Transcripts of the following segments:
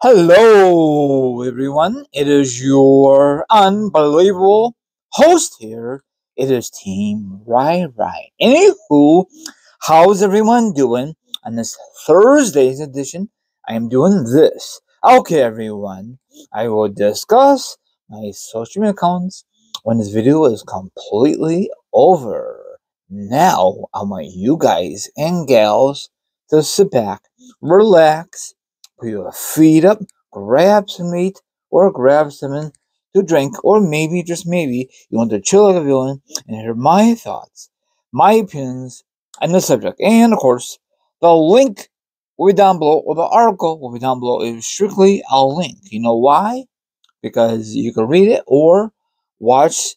Hello, everyone. It is your unbelievable host here. It is Team Right. Anywho, how's everyone doing on this Thursday's edition? I am doing this. Okay, everyone. I will discuss my social media accounts when this video is completely over. Now, I want you guys and gals to sit back, relax, put your feet up, grab some meat, or grab something to drink, or maybe, just maybe, you want to chill like a villain and hear my thoughts, my opinions on the subject. And of course, the link will be down below, or the article will be down below. It is strictly a link. You know why? Because you can read it or watch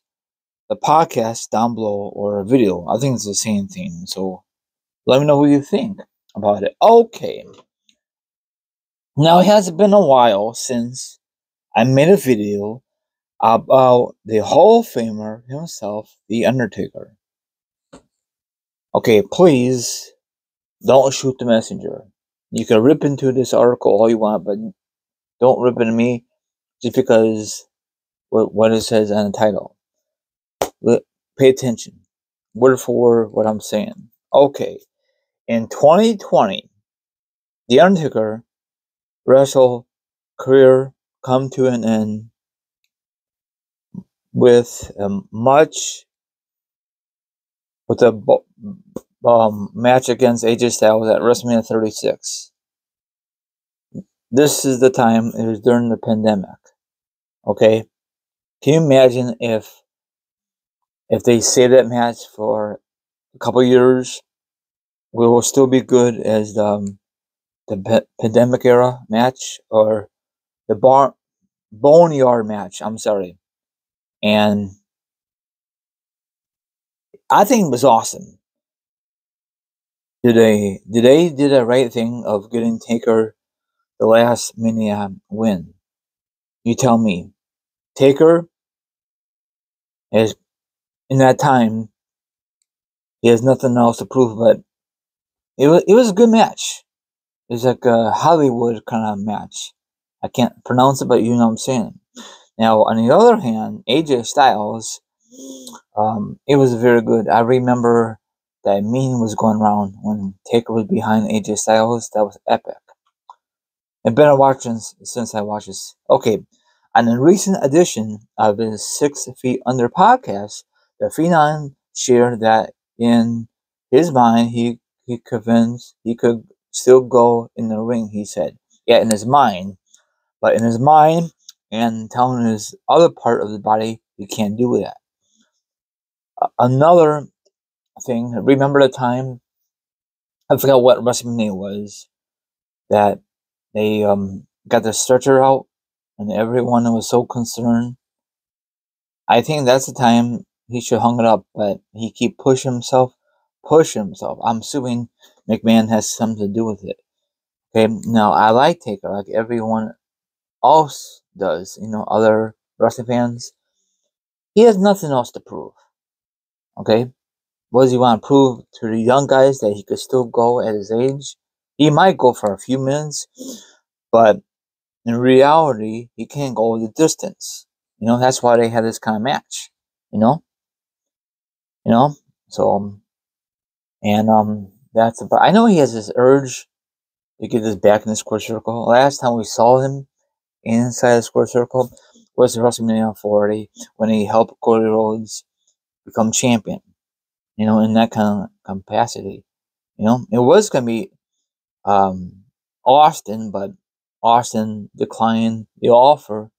the podcast down below or a video. I think it's the same thing. So let me know what you think about it. Okay. Now, it has been a while since I made a video about the Hall of Famer himself, the Undertaker. Okay, please don't shoot the messenger. You can rip into this article all you want, but don't rip into me just because what it says on the title. Pay attention. Word for word what I'm saying. Okay, in 2020, the Undertaker wrestle career come to an end with a match against AJ Styles at WrestleMania 36. This is the time, it was during the pandemic. Okay? Can you imagine if they save that match for a couple years, we will still be good as the pandemic era match, or the boneyard match, I'm sorry. And I think it was awesome. Did they do the right thing of getting Taker the last Mania win? You tell me. Taker is, in that time, he has nothing else to prove, but it was a good match. It was like a Hollywood kind of match. I can't pronounce it, but you know what I'm saying. Now, on the other hand, AJ Styles, it was very good. I remember that meme was going around when Taker was behind AJ Styles. That was epic. I've been watching since I watched this. Okay, on a recent edition of the 6 Feet Under podcast, the Phenom shared that in his mind, he convinced he could still go in the ring, he said. Yeah, in his mind. But in his mind and telling his other part of the body, he can't do that. Another thing, remember the time, I forgot what WrestleMania was, that they got the stretcher out and everyone was so concerned. I think that's the time he should hung it up, but he keep pushing himself. I'm assuming McMahon has something to do with it. Okay, now I like Taker, like everyone else does, other wrestling fans. He has nothing else to prove. Okay? What does he want to prove to the young guys, that he could still go at his age? He might go for a few minutes, but in reality, he can't go the distance. That's why they had this kind of match. You know, you know. So, that's about. I know he has this urge to get his back in the square circle. Last time we saw him inside the square circle was WrestleMania 40 when he helped Cody Rhodes become champion. In that kind of capacity. It was gonna be Austin, but Austin declined the offer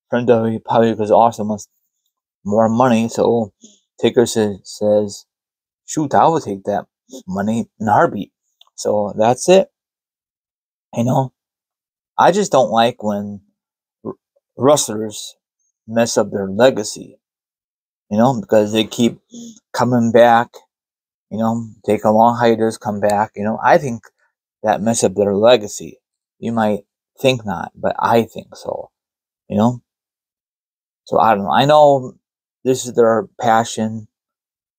from WWE, probably because Austin wants more money. So Taker says, shoot, I would take that money in a heartbeat. So that's it. I just don't like when wrestlers mess up their legacy, because they keep coming back, take a long hiatus, come back. I think that mess up their legacy. You might think not, but I think so, you know? So I don't know. I know this is their passion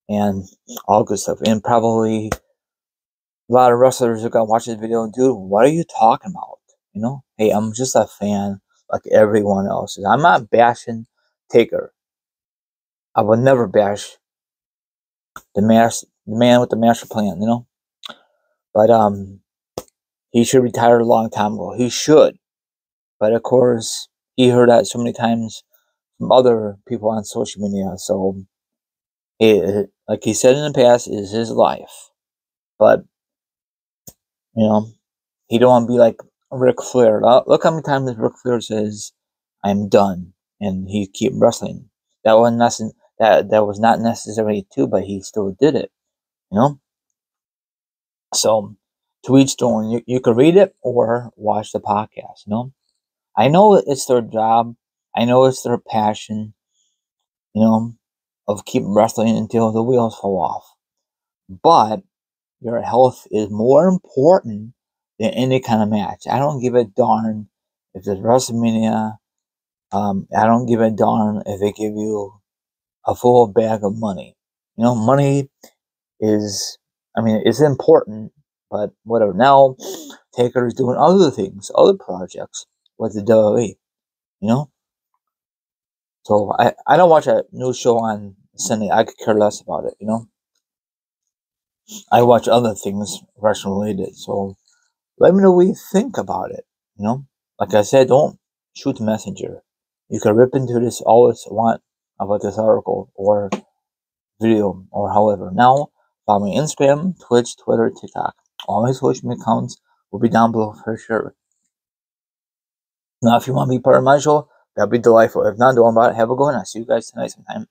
and all good stuff. And probably a lot of wrestlers are going to watch this video and, dude, what are you talking about? You know, hey, I'm just a fan like everyone else is. I'm not bashing Taker. I would never bash the man with the master plan. You know, but he should retire a long time ago. He should, but of course, he heard that so many times from other people on social media. So, like he said in the past, is his life. But you know, he don't want to be like Ric Flair. Look how many times Ric Flair says, "I'm done," and he keep wrestling. That was not necessary too, but he still did it. You know. So to each their own. You can read it or watch the podcast. You know. I know it's their job. I know it's their passion. You know, of keep wrestling until the wheels fall off. But your health is more important than any kind of match. I don't give a darn if it's WrestleMania. I don't give a darn if they give you a full bag of money. You know, money is, I mean, it's important, but whatever. Now, Taker is doing other things, other projects with the WWE, you know? So I don't watch a news show on Sunday. I could care less about it, you know? I watch other things wrestling related. So let me know what you think about it. You know, like I said, don't shoot the messenger. You can rip into this all you want about this article or video or however. Now, follow me on Instagram, Twitch, Twitter, TikTok. All my social media accounts will be down below for sure. Now, if you want to be part of my show, that'd be delightful. If not, don't worry about it. Have a good one. I'll see you guys tonight sometime.